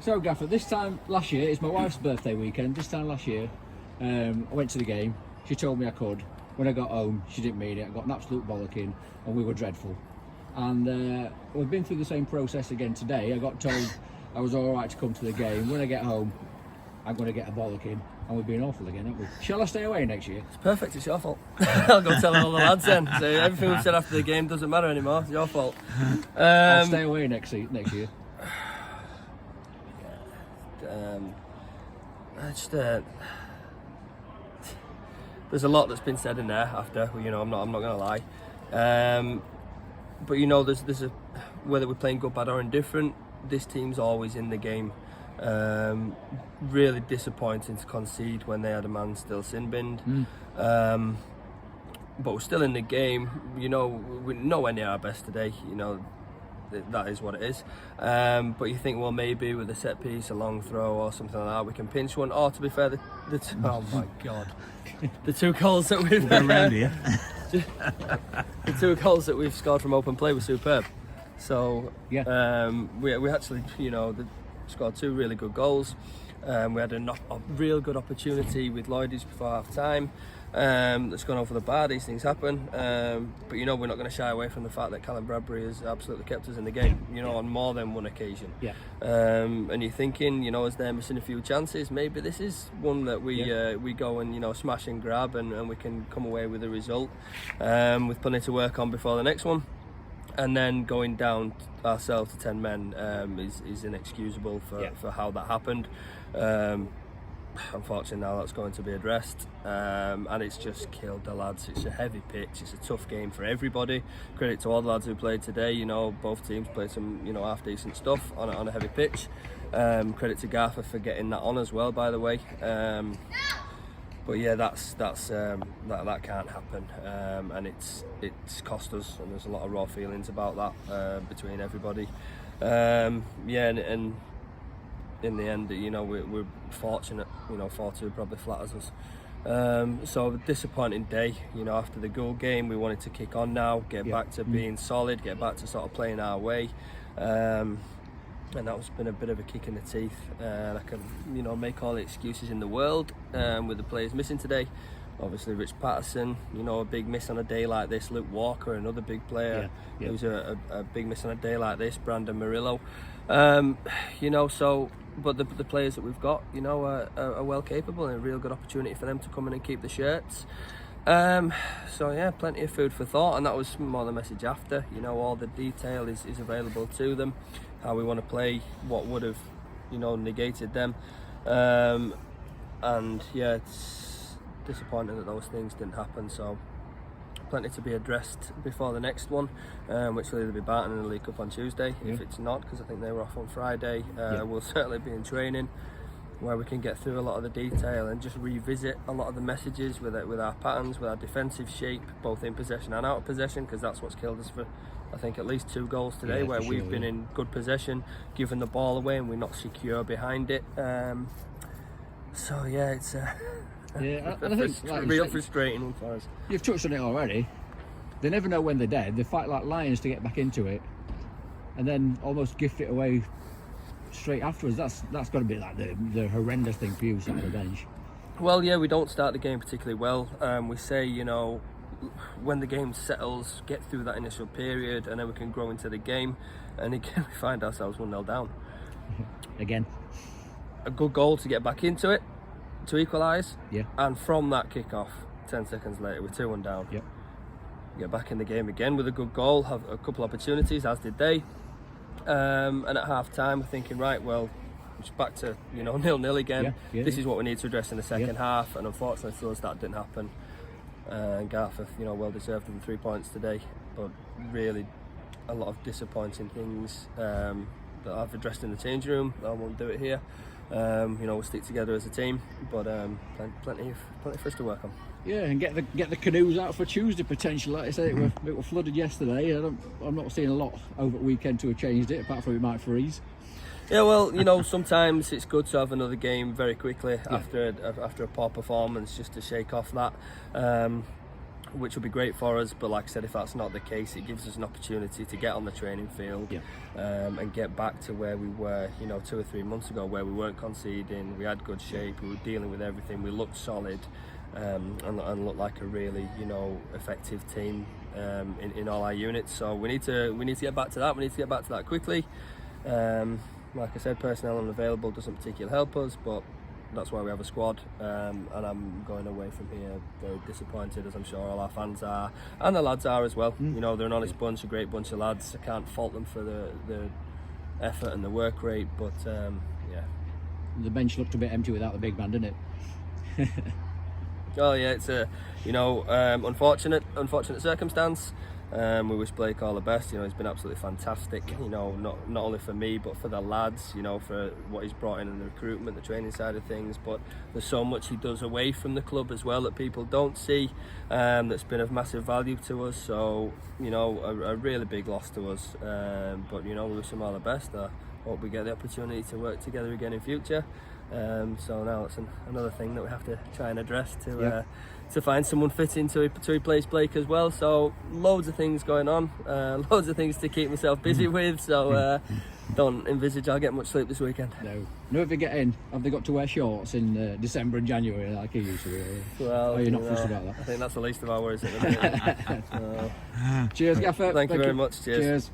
So, Gaffer, this time last year, it's my wife's birthday weekend. This time last year, I went to the game. She told me I could. When I got home, she didn't mean it. I got an absolute bollocking, and we were dreadful. And we've been through the same process again today. I got told I was all right to come to the game. When I get home, I'm going to get a bollocking, and we've been awful again, haven't we? Shall I stay away next year? It's perfect, it's your fault. I'll go tell all the lads then. So everything we've said after the game doesn't matter anymore, it's your fault. I'll stay away next year. There's a lot that's been said in there after, I'm not gonna lie. But there's a, whether we're playing good, bad or indifferent, this team's always in the game. Really disappointing to concede when they had a man still sin binned. But we're still in the game. We're nowhere near our best today. That is what it is. But you think, well, maybe with a set piece, a long throw or something like that, we can pinch one. Or to be fair, oh my God, the two goals that we've around here. the two goals that we've scored from open play were superb. So yeah, we actually, scored two really good goals. We had a real good opportunity with Lloydies before half time. That's gone over the bar. These things happen, but we're not going to shy away from the fact that Callum Bradbury has absolutely kept us in the game. On more than one occasion. Yeah. And you're thinking, as they're missing a few chances, maybe this is one that we go and smash and grab, and we can come away with a result, with plenty to work on before the next one. And then going down ourselves to 10 men is inexcusable for how that happened. Unfortunately, now that's going to be addressed, and it's just killed the lads. It's a heavy pitch, it's a tough game for everybody. Credit to all the lads who played today. Both teams played some half decent stuff on a heavy pitch. Credit to Garforth for getting that on as well, by the way. But yeah, that can't happen, and it's cost us, and there's a lot of raw feelings about that between everybody. And in the end, we're fortunate. 4-2 probably flatters us. So disappointing day. After the goal game, we wanted to kick on now, get back to being solid, get back to sort of playing our way. And that's been a bit of a kick in the teeth. I can, make all the excuses in the world with the players missing today. Obviously, Rich Patterson, a big miss on a day like this. Luke Walker, another big player, who's a big miss on a day like this. Brandon Murillo, but the players that we've got, are well capable, and a real good opportunity for them to come in and keep the shirts. So yeah, plenty of food for thought, and that was more the message after. All the detail is available to them, how we want to play, what would have, negated them, and yeah, it's disappointing that those things didn't happen. So plenty to be addressed before the next one, which will either be Barton in the League Cup on Tuesday. If it's not, because I think they were off on Friday, we'll certainly be in training, where we can get through a lot of the detail and just revisit a lot of the messages with our patterns, with our defensive shape, both in possession and out of possession, because that's what's killed us for, I think, at least 2 goals today, where we've been in good possession, giving the ball away, and we're not secure behind it. So yeah, it's I think, real frustrating one for us. You've touched on it already. They never know when they're dead. They fight like lions to get back into it, and then almost gift it away straight afterwards. That's got to be like the horrendous thing for you sat on the bench. Well, yeah, we don't start the game particularly well. We say, when the game settles, get through that initial period, and then we can grow into the game. And again, we find ourselves 1-0 down. Again, a good goal to get back into it, to equalise. Yeah. And from that kick-off, 10 seconds later, we're 2-1 down. Yep. Get back in the game again with a good goal, have a couple of opportunities, as did they. And at half-time, we're thinking, right, well, it's back to 0-0 again. This is what we need to address in the second half, and unfortunately for us that didn't happen. And Garforth, well deserved the 3 points today, but really a lot of disappointing things that I've addressed in the changing room. I won't do it here. We'll stick together as a team, but plenty for us to work on. Yeah, and get the canoes out for Tuesday potentially. Like I say, it were flooded yesterday. I'm not seeing a lot over the weekend to have changed it, apart from it might freeze. Yeah, well, sometimes it's good to have another game very quickly after a poor performance, just to shake off that. which would be great for us. But like I said, if that's not the case, it gives us an opportunity to get on the training field, and get back to where we were, 2 or 3 months ago, where we weren't conceding, we had good shape, we were dealing with everything, we looked solid, and looked like a really, effective team in all our units. So we need to get back to that. We need to get back to that quickly. Like I said, personnel unavailable doesn't particularly help us, but that's why we have a squad, and I'm going away from here very disappointed, as I'm sure all our fans are, and the lads are as well. They're an honest bunch, a great bunch of lads. I can't fault them for the effort and the work rate, but The bench looked a bit empty without the big man, didn't it? Oh yeah, it's a unfortunate circumstance. We wish Blake all the best. He's been absolutely fantastic. Not only for me but for the lads. For what he's brought in the recruitment, the training side of things. But there's so much he does away from the club as well that people don't see. That's been of massive value to us. So a really big loss to us. But we wish him all the best. I hope we get the opportunity to work together again in future. So now it's another thing that we have to try and address to find someone fitting to replace Blake as well. So loads of things going on, loads of things to keep myself busy with. So don't envisage I'll get much sleep this weekend. No, if they get in, have they got to wear shorts in December and January like you used to? Well, you're not fussed about that? I think that's the least of our worries at the minute. Cheers, Gaffer. Thank you very much. Cheers.